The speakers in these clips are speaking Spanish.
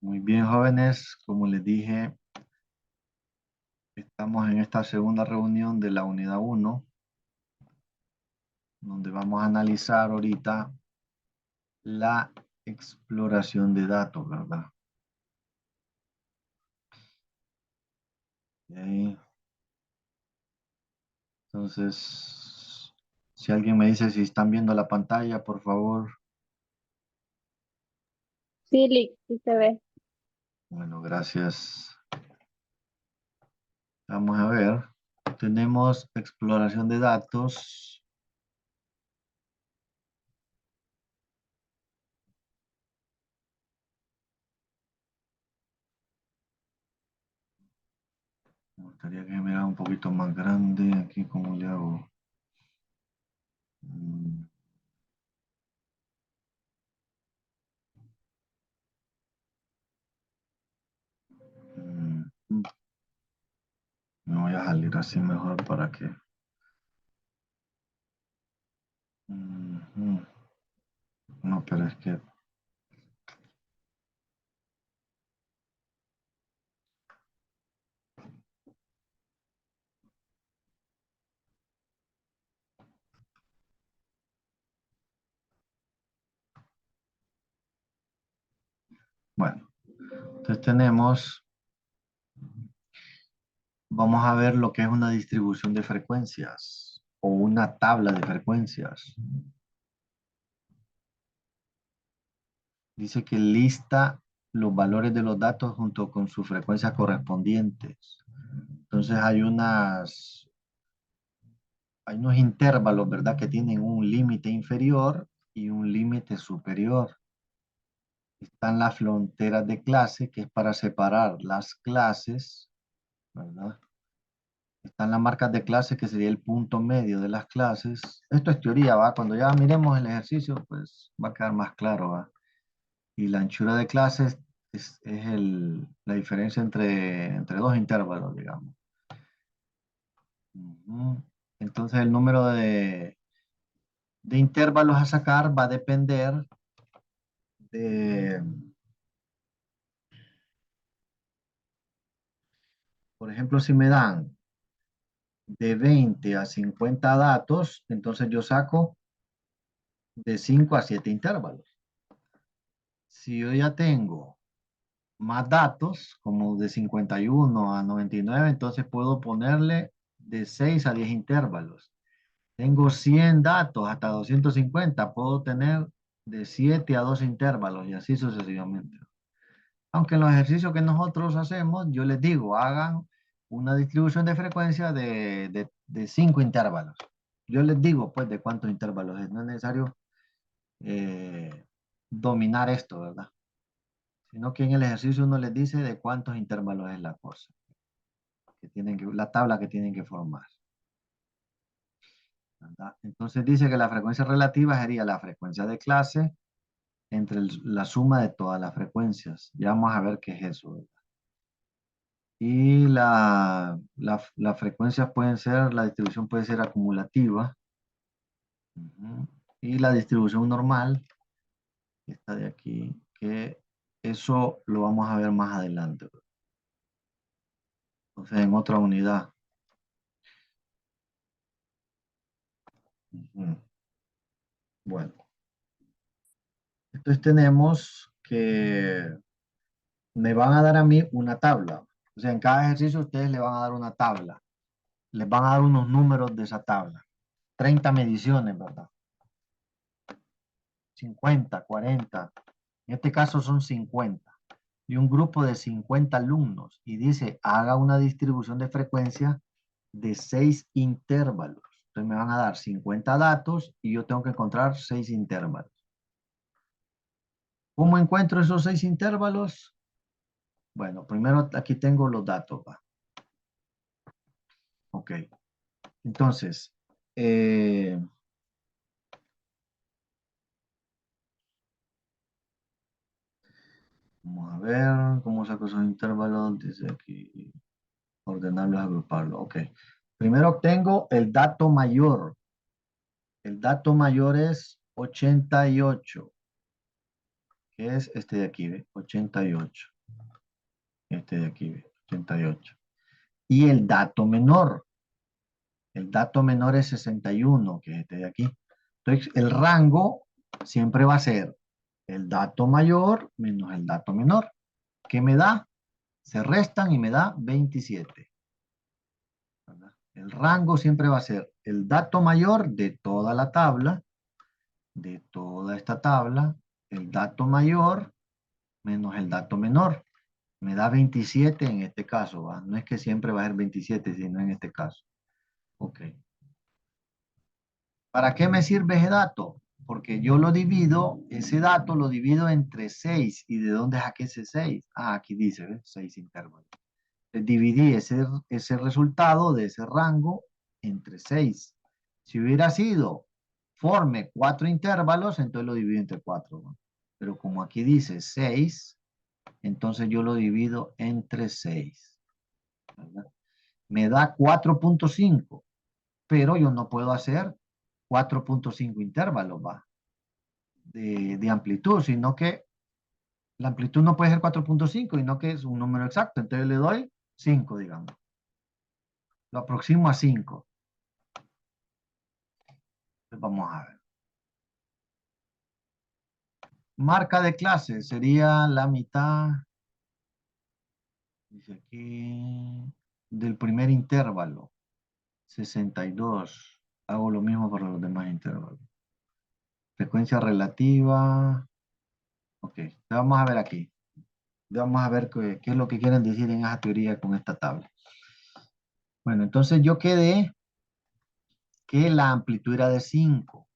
Muy bien, jóvenes. Como les dije, estamos en esta segunda reunión de la unidad uno, donde vamos a analizar ahorita la exploración de datos, ¿verdad? Ok. Entonces, si alguien me dice si están viendo la pantalla, por favor. Sí, Lick, sí se ve. Bueno, gracias. Vamos a ver. Tenemos exploración de datos. Me gustaría que me haga un poquito más grande. Aquí, ¿cómo le hago? Mm, mm. Me voy a salir así mejor para que... Ujú. No, pero es que... Bueno, entonces tenemos... Vamos a ver lo que es una distribución de frecuencias o una tabla de frecuencias. Dice que lista los valores de los datos junto con sus frecuencias correspondientes. Entonces hay unos intervalos, ¿verdad? Que tienen un límite inferior y un límite superior. Están las fronteras de clase, que es para separar las clases, ¿verdad? Están las marcas de clase, que sería el punto medio de las clases. Esto es teoría, ¿va? Cuando ya miremos el ejercicio, pues va a quedar más claro, ¿va? Y la anchura de clases es la diferencia entre dos intervalos, digamos. Ujú. Entonces el número de intervalos a sacar va a depender de, por ejemplo, si me dan de 20 a 50 datos, entonces yo saco de 5 a 7 intervalos. Si yo ya tengo más datos, como de 51 a 99, entonces puedo ponerle de 6 a 10 intervalos. Tengo 100 datos hasta 250, puedo tener de 7 a 12 intervalos y así sucesivamente. Aunque en los ejercicios que nosotros hacemos, yo les digo, hagan una distribución de frecuencia de 5 intervalos. Yo les digo, pues, de cuántos intervalos es. No es necesario dominar esto, ¿verdad? Sino que en el ejercicio uno les dice de cuántos intervalos es la cosa, la tabla que tienen que formar, ¿verdad? Entonces dice que la frecuencia relativa sería la frecuencia de clase entre la suma de todas las frecuencias. Ya vamos a ver qué es eso, ¿verdad? Y la frecuencia pueden ser, la distribución puede ser acumulativa. Ujú. Y la distribución normal, esta de aquí, que eso lo vamos a ver más adelante, ¿verdad? Entonces en otra unidad. Ujú. Bueno, entonces tenemos que me van a dar a mí una tabla. O sea, en cada ejercicio ustedes le van a dar una tabla. Les van a dar unos números de esa tabla. 30 mediciones, ¿verdad? 50, 40. En este caso son 50. Y un grupo de 50 alumnos. Y dice, haga una distribución de frecuencia de 6 intervalos. Entonces me van a dar 50 datos y yo tengo que encontrar 6 intervalos. ¿Cómo encuentro esos 6 intervalos? Bueno, primero aquí tengo los datos, ¿va? Ok. Entonces, eh, vamos a ver cómo saco esos intervalos. Dice aquí, ordenarlos, agruparlos. Ok. Primero obtengo el dato mayor. El dato mayor es 88, que es este de aquí, ¿ve? 88. Este de aquí, 88. Y el dato menor es 61, que es este de aquí. Entonces, el rango siempre va a ser el dato mayor menos el dato menor. ¿Qué me da? Se restan y me da 27. ¿Verdad? El rango siempre va a ser el dato mayor de toda la tabla, de toda esta tabla, el dato mayor menos el dato menor. Me da 27 en este caso, ¿va? No es que siempre va a ser 27, sino en este caso. Ok. ¿Para qué me sirve ese dato? Porque yo lo divido, ese dato lo divido entre 6. ¿Y de dónde saqué ese 6? Ah, aquí dice, ¿ves? 6 intervalos. Dividí ese resultado de ese rango entre 6. Si hubiera sido forme 4 intervalos, entonces lo divido entre 4, ¿no? Pero como aquí dice 6, entonces yo lo divido entre 6, ¿verdad? Me da 4.5, pero yo no puedo hacer 4.5 intervalos, ¿va? De amplitud, sino que la amplitud no puede ser 4.5, sino que es un número exacto. Entonces le doy 5, digamos. Lo aproximo a 5. Entonces vamos a ver. Marca de clase sería la mitad, dice aquí, del primer intervalo, 62. Hago lo mismo para los demás intervalos. Frecuencia relativa. Ok, vamos a ver aquí. Vamos a ver qué es lo que quieren decir en esa teoría con esta tabla. Bueno, entonces yo quedé que la amplitud era de 5.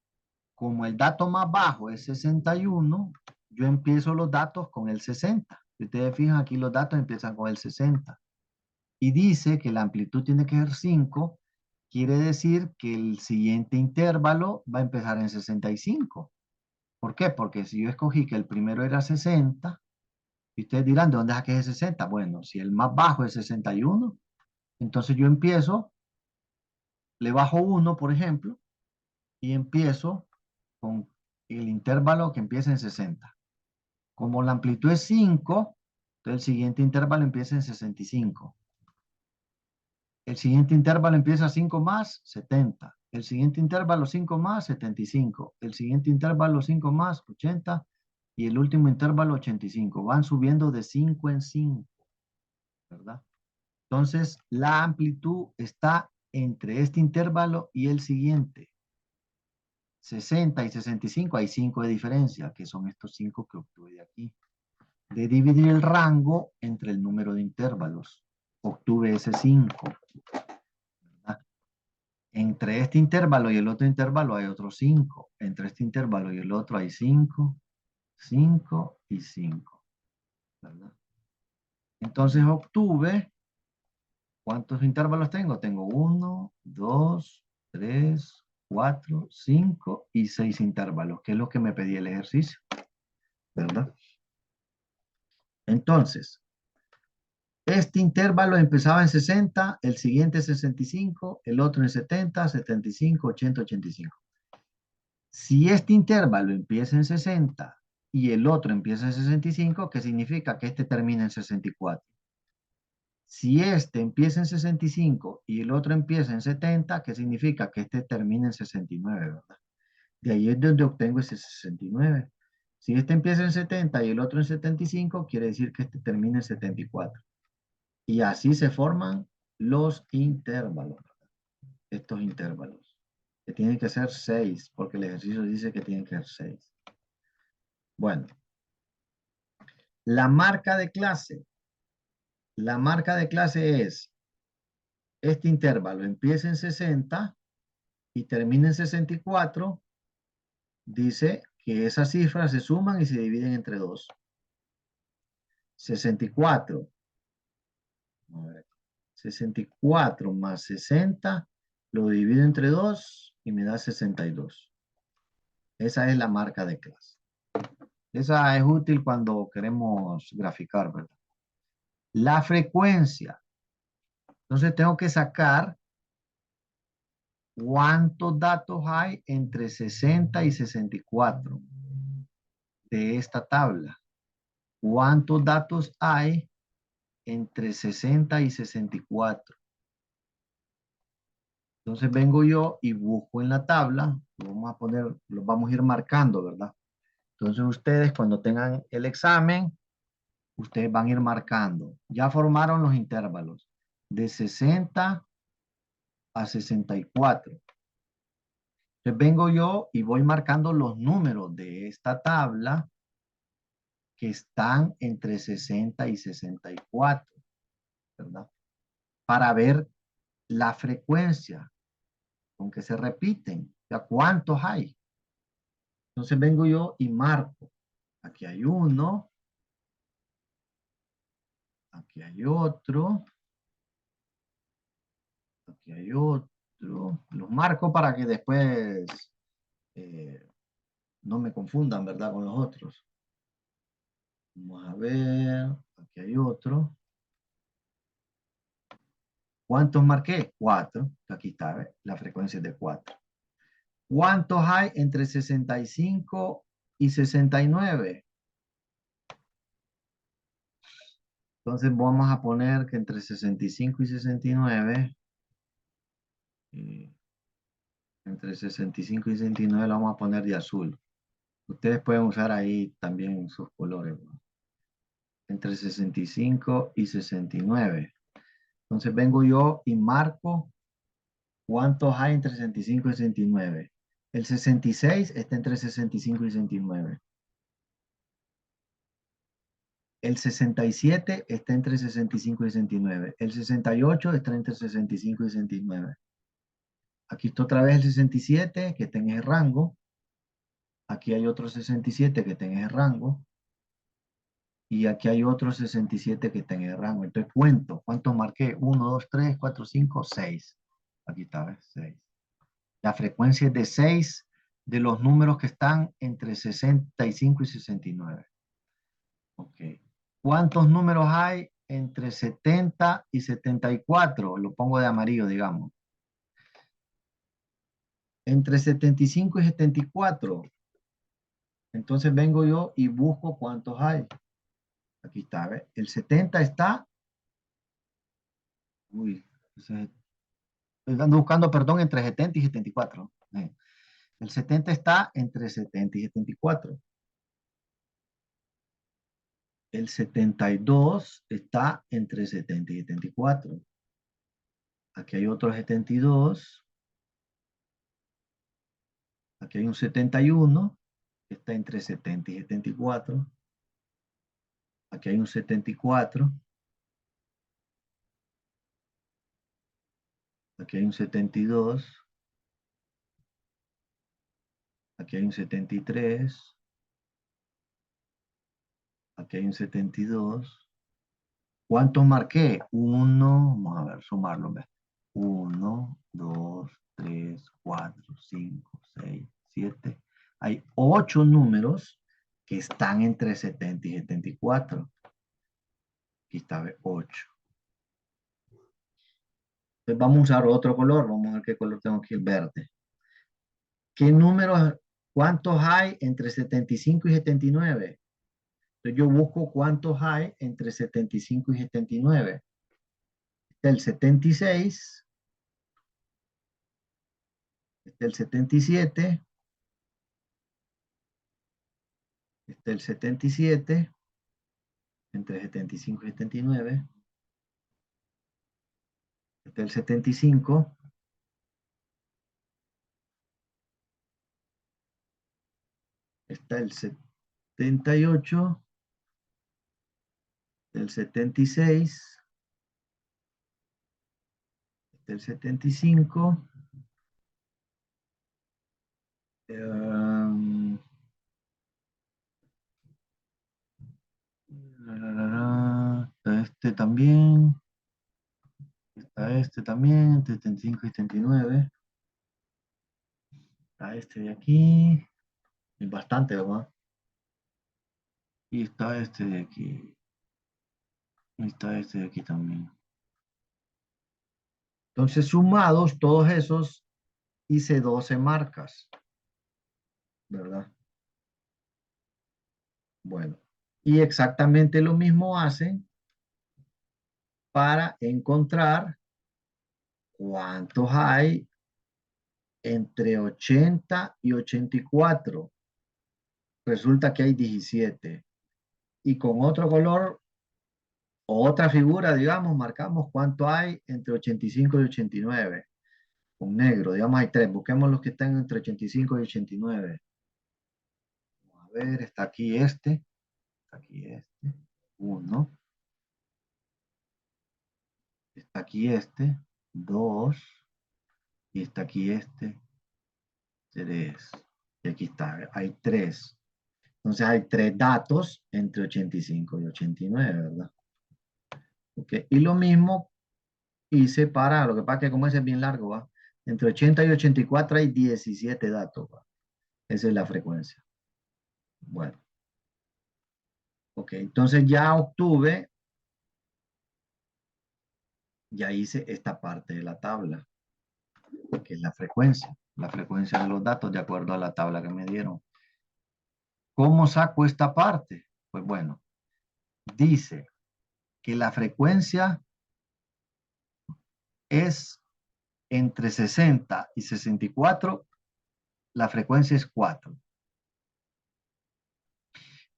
Como el dato más bajo es 61, yo empiezo los datos con el 60. Si ustedes fijan aquí, los datos empiezan con el 60. Y dice que la amplitud tiene que ser 5, quiere decir que el siguiente intervalo va a empezar en 65. ¿Por qué? Porque si yo escogí que el primero era 60, y ustedes dirán, ¿de dónde saqué ese 60? Bueno, si el más bajo es 61, entonces yo empiezo, le bajo 1, por ejemplo, y empiezo con el intervalo que empieza en 60. Como la amplitud es 5, entonces el siguiente intervalo empieza en 65. El siguiente intervalo empieza 5 más, 70. El siguiente intervalo 5 más, 75. El siguiente intervalo 5 más, 80. Y el último intervalo 85. Van subiendo de 5 en 5, ¿verdad? Entonces, la amplitud está entre este intervalo y el siguiente. 60 y 65, hay 5 de diferencia, que son estos 5 que obtuve de aquí. De dividir el rango entre el número de intervalos. Obtuve ese 5. ¿Verdad? Entre este intervalo y el otro intervalo hay otros 5. Entre este intervalo y el otro hay 5, 5 y 5. ¿Verdad? Entonces obtuve, ¿cuántos intervalos tengo? Tengo 1, 2, 3, 4, 5 y 6 intervalos, que es lo que me pedía el ejercicio. ¿Verdad? Entonces, este intervalo empezaba en 60, el siguiente 65, el otro en 70, 75, 80, 85. Si este intervalo empieza en 60 y el otro empieza en 65, ¿qué significa? Que este termina en 64. Si este empieza en 65 y el otro empieza en 70, ¿qué significa? Que este termina en 69, ¿verdad? De ahí es donde obtengo ese 69. Si este empieza en 70 y el otro en 75, quiere decir que este termina en 74. Y así se forman los intervalos, estos intervalos, que tienen que ser 6, porque el ejercicio dice que tienen que ser 6. Bueno, la marca de clase. La marca de clase es, este intervalo empieza en 60 y termina en 64, dice que esas cifras se suman y se dividen entre 2. 64, a ver, 64 más 60, lo divido entre 2 y me da 62. Esa es la marca de clase. Esa es útil cuando queremos graficar, ¿verdad? La frecuencia. Entonces tengo que sacar cuántos datos hay entre 60 y 64 de esta tabla. ¿Cuántos datos hay entre 60 y 64. Entonces vengo yo y busco en la tabla, lo vamos a poner, lo vamos a ir marcando, ¿verdad? Entonces ustedes cuando tengan el examen, ustedes van a ir marcando. Ya formaron los intervalos de 60 a 64. Entonces vengo yo y voy marcando los números de esta tabla que están entre 60 y 64, ¿verdad? Para ver la frecuencia con que se repiten. O sea, ¿cuántos hay? Entonces vengo yo y marco. Aquí hay uno, aquí hay otro, aquí hay otro. Los marco para que después eh, no me confundan, ¿verdad? Con los otros. Vamos a ver, aquí hay otro. ¿Cuántos marqué? 4. Aquí está, ¿ves? La frecuencia es de 4. ¿Cuántos hay entre 65 y 69? Entonces vamos a poner que entre 65 y 69, eh, entre 65 y 69 lo vamos a poner de azul. Ustedes pueden usar ahí también sus colores, ¿no? Entre 65 y 69. Entonces vengo yo y marco cuántos hay entre 65 y 69. El 66 está entre 65 y 69. El 67 está entre 65 y 69. El 68 está entre 65 y 69. Aquí está otra vez el 67 que está en ese rango. Aquí hay otro 67 que está en ese rango. Y aquí hay otro 67 que está en el rango. Entonces cuento. ¿Cuántos marqué? 1, 2, 3, 4, 5, 6. Aquí está, ¿ves? 6. La frecuencia es de 6 de los números que están entre 65 y 69. Ok. ¿Cuántos números hay entre 70 y 74? Lo pongo de amarillo, digamos. Entre 75 y 74. Entonces vengo yo y busco cuántos hay. Aquí está, ¿ves? El 70 está. Uy, estoy buscando, perdón, entre 70 y 74. El 70 está entre 70 y 74. El 72 está entre 70 y 74. Aquí hay otro 72. Aquí hay un 71 que está entre 70 y 74. Aquí hay un 74. Aquí hay un 72. Aquí hay un 73. Aquí hay un 72. ¿Cuántos marqué? Uno, vamos a ver, sumarlo. 1, 2, 3, 4, 5, 6, 7. Hay 8 números que están entre 70 y 74. Aquí está 8. Entonces vamos a usar otro color. Vamos a ver qué color tengo aquí, el verde. ¿Qué números, cuántos hay entre 75 y 79? Entonces yo busco cuántos hay entre 75 y 79. Está el 76, está el 77, está el 77, entre 75 y 79, está el 75, está el 78, el 76, está el 75, está este también, está este también, 75 y 79, está este de aquí, es bastante, ¿verdad? Y está este de aquí, y está este de aquí también. Entonces, sumados todos esos, hice 12 marcas, ¿verdad? Bueno, y exactamente lo mismo hacen para encontrar cuántos hay entre 80 y 84. Resulta que hay 17. Y con otro color o otra figura, digamos, marcamos cuánto hay entre 85 y 89. Con negro, digamos, hay 3. Busquemos los que están entre 85 y 89. Vamos a ver, está aquí este. Está aquí este. 1. Está aquí este. 2. Y está aquí este. 3. Y aquí está, hay 3. Entonces hay 3 datos entre 85 y 89, ¿verdad? Okay. Y lo mismo hice para, lo que pasa es que como ese es bien largo, ¿va? Entre 80 y 84 hay 17 datos, ¿va? Esa es la frecuencia. Bueno, ok, entonces ya obtuve, ya hice esta parte de la tabla, que es la frecuencia de los datos de acuerdo a la tabla que me dieron. ¿Cómo saco esta parte? Pues bueno, dice que la frecuencia es entre 60 y 64, la frecuencia es 4.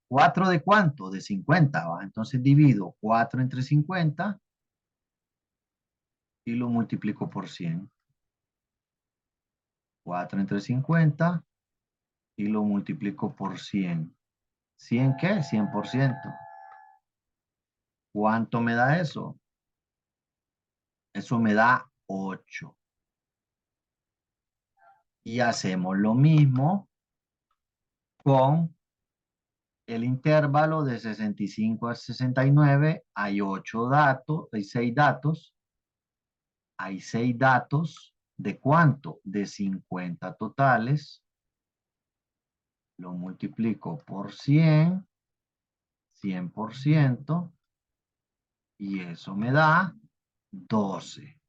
¿4 de cuánto? De 50, ¿va? Entonces divido 4 entre 50 y lo multiplico por 100. 4 entre 50 y lo multiplico por 100. ¿100 qué? 100%. ¿Cuánto me da eso? Eso me da 8. Y hacemos lo mismo con el intervalo de 65 a 69. Hay 8 datos, hay 6 datos. Hay 6 datos. ¿De cuánto? De 50 totales. Lo multiplico por 100, 100%, y eso me da 12.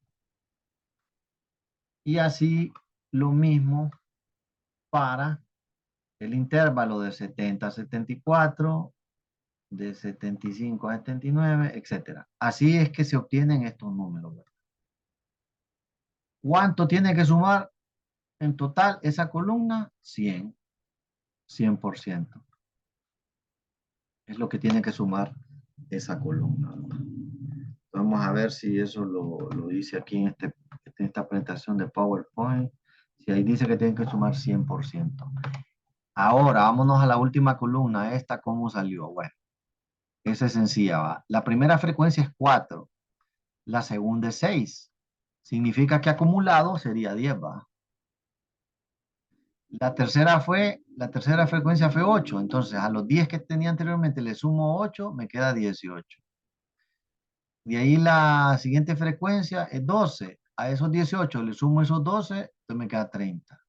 Y así lo mismo para el intervalo de 70 a 74, de 75 a 79, etc. Así es que se obtienen estos números, ¿verdad? ¿Cuánto tiene que sumar en total esa columna? 100, 100%. Es lo que tiene que sumar esa columna, ¿verdad? Vamos a ver si eso lo dice aquí en esta presentación de PowerPoint. Si ahí dice que tienen que sumar 100%. Ahora, vámonos a la última columna. Esta, ¿cómo salió? Bueno, esa es sencilla, ¿va? La primera frecuencia es 4. La segunda es 6. Significa que acumulado sería 10, ¿va? La tercera frecuencia fue 8. Entonces, a los 10 que tenía anteriormente le sumo 8, me queda 18. De ahí la siguiente frecuencia es 12. A esos 18 le sumo esos 12, entonces me queda 30.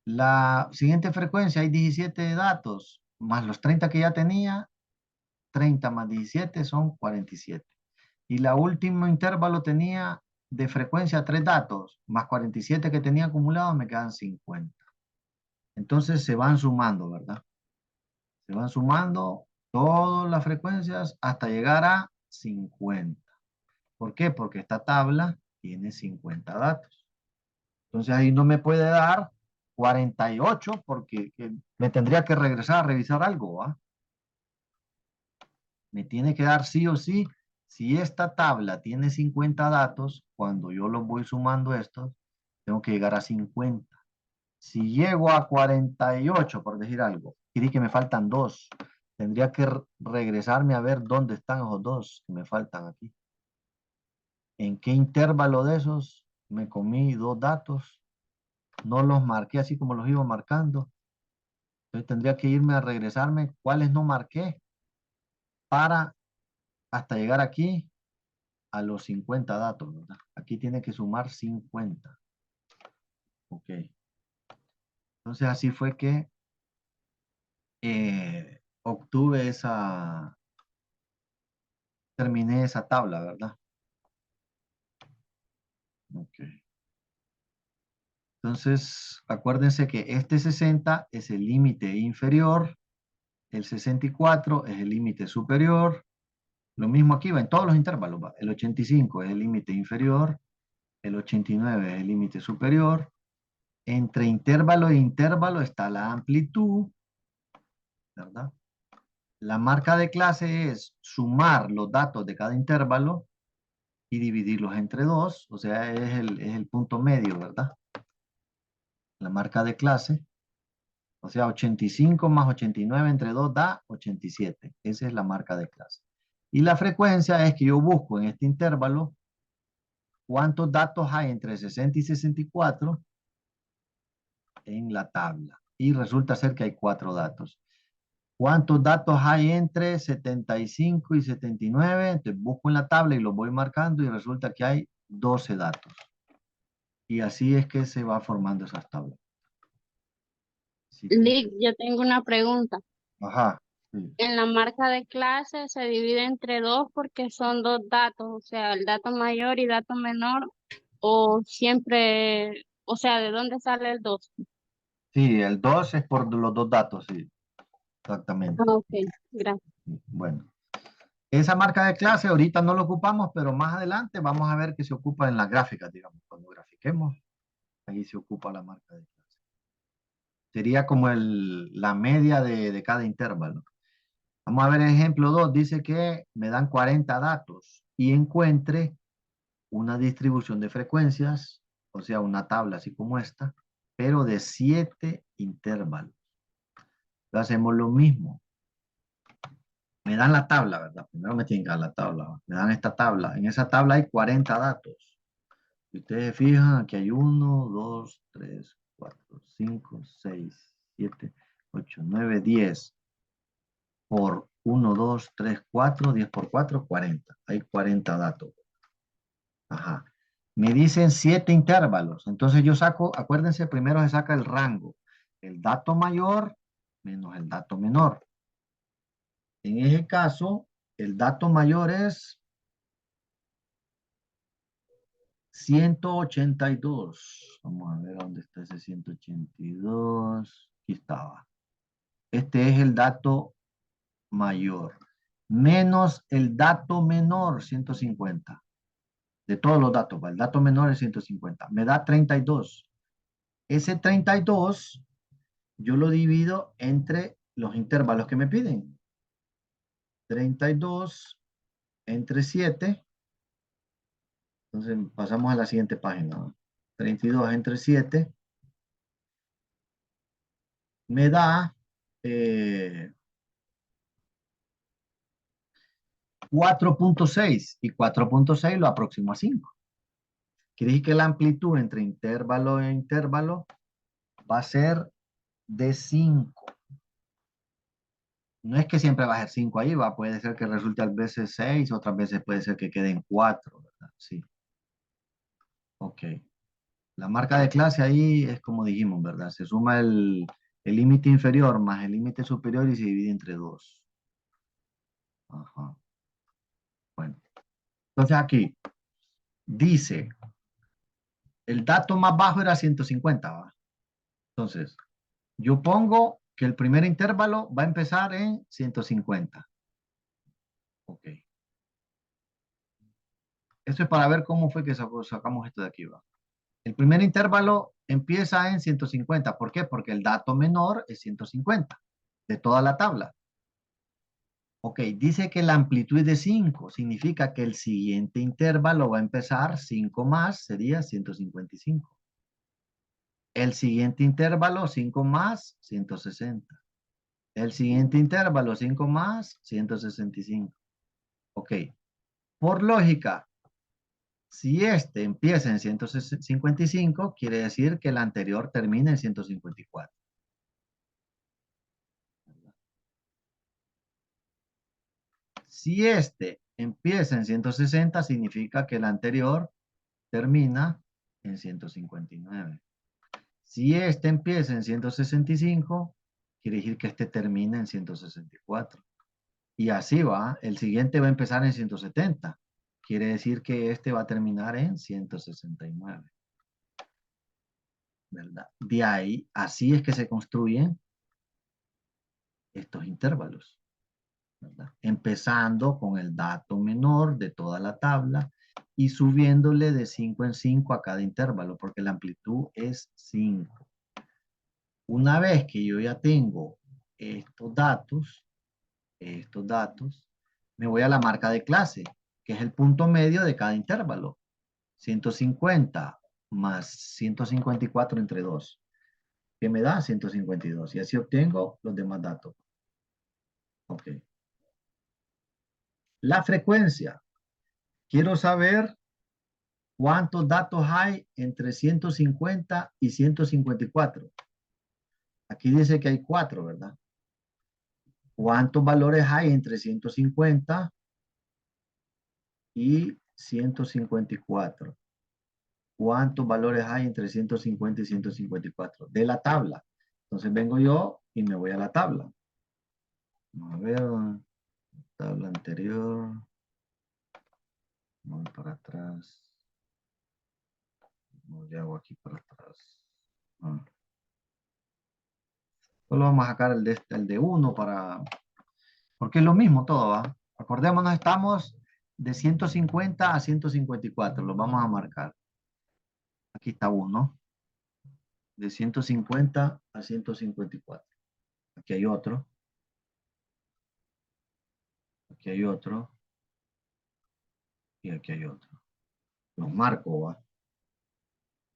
La siguiente frecuencia hay 17 datos, más los 30 que ya tenía, 30 más 17 son 47. Y la último intervalo tenía de frecuencia 3 datos, más 47 que tenía acumulado, me quedan 50. Entonces se van sumando, ¿verdad? Se van sumando todas las frecuencias hasta llegar a 50. ¿Por qué? Porque esta tabla tiene 50 datos. Entonces ahí no me puede dar 48 porque me tendría que regresar a revisar algo, ¿va? Me tiene que dar sí o sí. Si esta tabla tiene 50 datos, cuando yo los voy sumando estos, tengo que llegar a 50. Si llego a 48, por decir algo, quiere que me faltan 2. Tendría que regresarme a ver dónde están esos 2 que me faltan aquí. ¿En qué intervalo de esos me comí 2 datos? No los marqué así como los iba marcando. Entonces tendría que irme a regresarme cuáles no marqué para hasta llegar aquí a los 50 datos, ¿verdad? Aquí tiene que sumar 50. Ok. Entonces así fue que obtuve terminé esa tabla, ¿verdad? Ok. Entonces, acuérdense que este 60 es el límite inferior, el 64 es el límite superior Lo mismo aquí va en todos los intervalos. Va. El 85 es el límite inferior, el 89 es el límite superior. Entre intervalo e intervalo está la amplitud, ¿verdad? La marca de clase es sumar los datos de cada intervalo y dividirlos entre dos, o sea, es el punto medio, ¿verdad? La marca de clase, o sea, 85 más 89 entre 2 da 87. Esa es la marca de clase. Y la frecuencia es que yo busco en este intervalo cuántos datos hay entre 60 y 64 en la tabla. Y resulta ser que hay 4 datos. ¿Cuántos datos hay entre 75 y 79? Entonces busco en la tabla y los voy marcando y resulta que hay 12 datos. Y así es que se va formando esas tablas. Si te- Lick, yo tengo una pregunta. Ajá. Sí. En la marca de clase se divide entre dos porque son dos datos, o sea, el dato mayor y dato menor, o siempre, o sea, ¿de dónde sale el dos? Sí, el 2 es por los dos datos, sí, Ah, exactamente. ok, gracias. Bueno, esa marca de clase ahorita no lo ocupamos, pero más adelante vamos a ver que se ocupa en las gráficas, digamos. Cuando grafiquemos, ahí se ocupa la marca de clase. Sería como la media de cada intervalo. Vamos a ver el ejemplo 2. Dice que me dan 40 datos y encuentre una distribución de frecuencias, o sea, una tabla así como esta, pero de 7 intervalos. Entonces hacemos lo mismo. Me dan la tabla, ¿verdad? Primero me tienen que dar la tabla. ¿Va? Me dan esta tabla. En esa tabla hay 40 datos. Si ustedes se fijan, aquí hay 1, 2, 3, 4, 5, 6, 7, 8, 9, 10. Por 1, 2, 3, 4, 10 por 4, 40. Hay 40 datos. Ajá. Me dicen 7 intervalos. Entonces yo saco, acuérdense, primero se saca el rango. El dato mayor menos el dato menor. En ese caso, el dato mayor es 182. Vamos a ver dónde está ese 182. Aquí estaba. Este es el dato mayor. Menos el dato menor, 150. De todos los datos, el dato menor es 150. Me da 32. Ese 32 yo lo divido entre los intervalos que me piden. 32 entre 7. Entonces pasamos a la siguiente página. 32 entre 7 me da 4.6 y 4.6 lo aproximo a 5. Quiere decir que la amplitud entre intervalo e intervalo va a ser de 5. No es que siempre va a ser 5 ahí, va, puede ser que resulte a veces 6, otras veces puede ser que queden 4, ¿verdad? Sí, ok. La marca de clase ahí es como dijimos, ¿verdad? Se suma el límite inferior más el límite superior y se divide entre 2. Ajá. Bueno, entonces aquí dice, el dato más bajo era 150, ¿va? Entonces, yo pongo que el primer intervalo va a empezar en 150. Ok. Eso es para ver cómo fue que sacamos esto de aquí, ¿va? El primer intervalo empieza en 150. ¿Por qué? Porque el dato menor es 150 de toda la tabla. Ok, dice que la amplitud es de 5. Significa que el siguiente intervalo va a empezar 5 más, sería 155. El siguiente intervalo 5 más, 160. El siguiente intervalo 5 más, 165. Ok, por lógica, si este empieza en 155, quiere decir que el anterior termina en 154. Si este empieza en 160, significa que el anterior termina en 159. Si este empieza en 165, quiere decir que este termina en 164. Y así va, el siguiente va a empezar en 170. Quiere decir que este va a terminar en 169. ¿Verdad? De ahí, así es que se construyen estos intervalos. ¿verdad? Empezando con el dato menor de toda la tabla y subiéndole de 5 en 5 a cada intervalo, porque la amplitud es 5. Una vez que yo ya tengo estos datos, me voy a la marca de clase, que es el punto medio de cada intervalo. 150 más 154 entre 2, que me da 152. Y así obtengo los demás datos. Ok. La frecuencia. Quiero saber cuántos datos hay entre 150 y 154. Aquí dice que hay 4, ¿verdad? ¿Cuántos valores hay entre 150 y 154? ¿Cuántos valores hay entre 150 y 154? De la tabla. Entonces vengo yo y me voy a la tabla. Vamos a ver, tabla anterior. Voy para atrás. No le hago aquí para atrás. Ah. Solo vamos a sacar el de 1 para... Porque es lo mismo todo, ¿va? Acordémonos, estamos de 150 a 154. Lo vamos a marcar. Aquí está 1. De 150 a 154. Aquí hay otro. Aquí hay otro. Y aquí hay otro. Los marco, ¿va?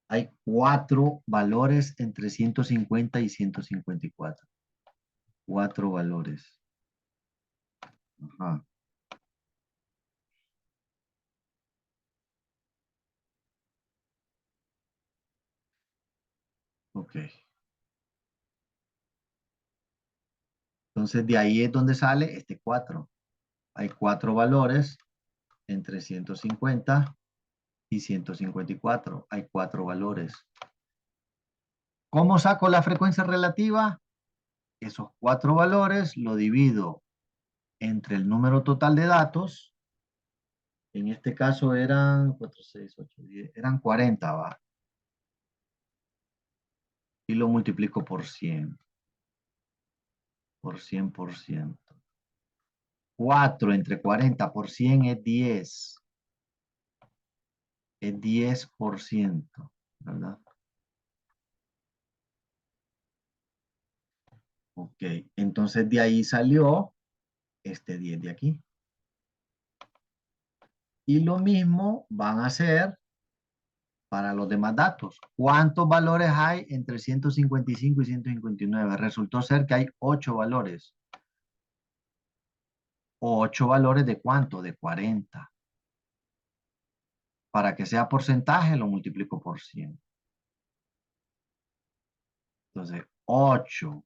Hay 4 valores entre 150 y 154. 4 valores. Ajá. Ok. Entonces de ahí es donde sale este 4. Hay 4 valores entre 150 y 154. Hay 4 valores. ¿Cómo saco la frecuencia relativa? Esos 4 valores lo divido entre el número total de datos. En este caso eran 4, 6, 8, 10. Eran 40, ¿va? Y lo multiplico por 100. Por 100%. 4 entre 40 por 100 es 10. Es 10%, ¿verdad? Ok, entonces de ahí salió este 10 de aquí. Y lo mismo van a hacer para los demás datos. ¿Cuántos valores hay entre 155 y 159? Resultó ser que hay 8 valores. ¿8 valores de cuánto? De 40. Para que sea porcentaje lo multiplico por 100. Entonces, 8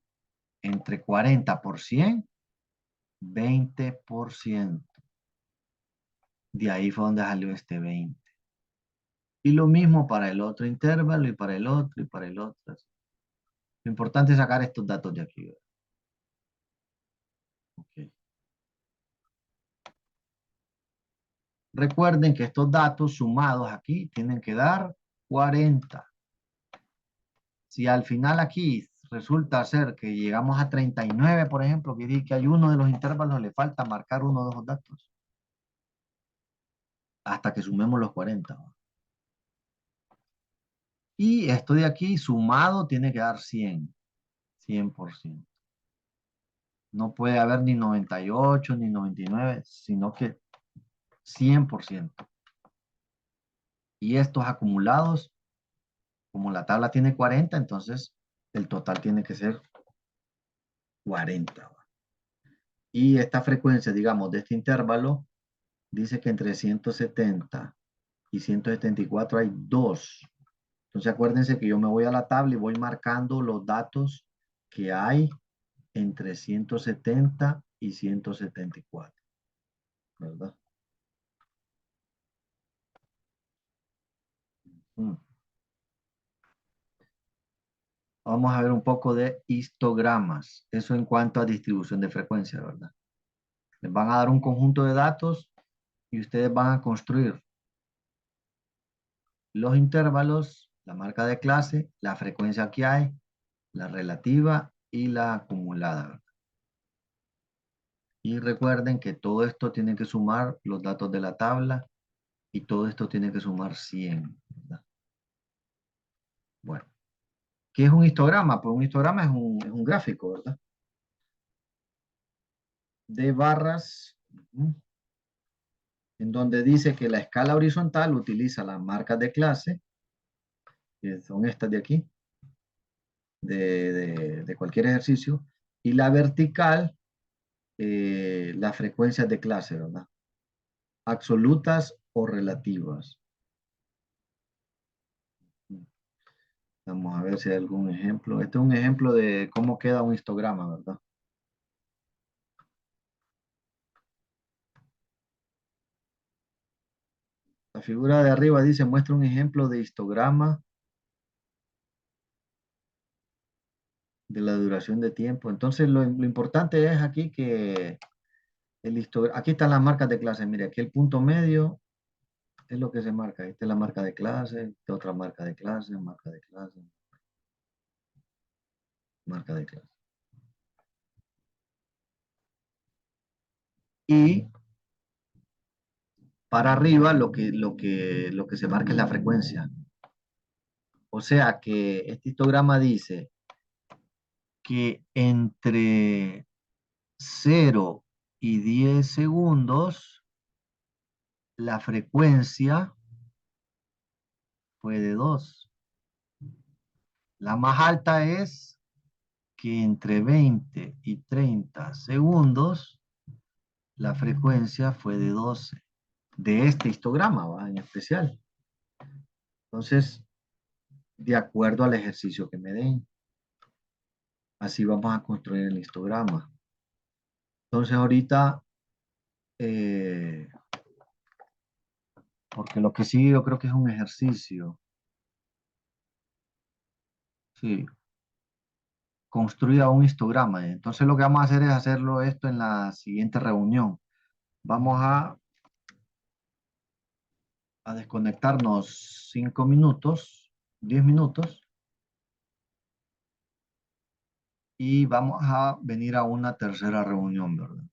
entre 40 por 100, 20%. De ahí fue donde salió este 20. Y lo mismo para el otro intervalo y para el otro y para el otro. Lo importante es sacar estos datos de aquí. Okay. Recuerden que estos datos sumados aquí tienen que dar 40. Si al final aquí resulta ser que llegamos a 39, por ejemplo, quiere decir que hay uno de los intervalos, le falta marcar uno de los datos. Hasta que sumemos los 40. Y esto de aquí sumado tiene que dar 100. 100%. No puede haber ni 98 ni 99, sino que 100%. Y estos acumulados, como la tabla tiene 40, entonces el total tiene que ser 40. Y esta frecuencia, digamos, de este intervalo, dice que entre 170 y 174 hay 2. Entonces acuérdense que yo me voy a la tabla y voy marcando los datos que hay entre 170 y 174. ¿Verdad? Mm. Vamos a ver un poco de histogramas. Eso en cuanto a distribución de frecuencia, ¿verdad? Les van a dar un conjunto de datos y ustedes van a construir los intervalos, la marca de clase, la frecuencia que hay, la relativa y la acumulada, ¿verdad? Y recuerden que todo esto tiene que sumar los datos de la tabla y todo esto tiene que sumar 100, ¿verdad? Bueno, ¿qué es un histograma? Pues un histograma es un gráfico, ¿verdad? De barras, en donde dice que la escala horizontal utiliza las marcas de clase, que son estas de aquí, de cualquier ejercicio, y la vertical, las frecuencias de clase, ¿verdad? Absolutas o relativas. Vamos a ver si hay algún ejemplo. Este es un ejemplo de cómo queda un histograma, ¿verdad? La figura de arriba dice, muestra un ejemplo de histograma de la duración de tiempo. Entonces, lo importante es aquí que aquí están las marcas de clase. Mire, aquí el punto medio es lo que se marca. Esta es la marca de clase, esta otra marca de clase, marca de clase, marca de clase. Y para arriba lo que se marca es la frecuencia. O sea que este histograma dice que entre 0 y 10 segundos la frecuencia fue de 2. La más alta es que entre 20 y 30 segundos la frecuencia fue de 12. De este histograma, ¿va? En especial. Entonces, de acuerdo al ejercicio que me den, así vamos a construir el histograma. Entonces, ahorita, porque lo que sí yo creo que es un ejercicio. Sí, construya un histograma. Entonces, lo que vamos a hacer es hacerlo esto en la siguiente reunión. Vamos a desconectarnos 5 minutos, 10 minutos, y vamos a venir a una tercera reunión, ¿verdad?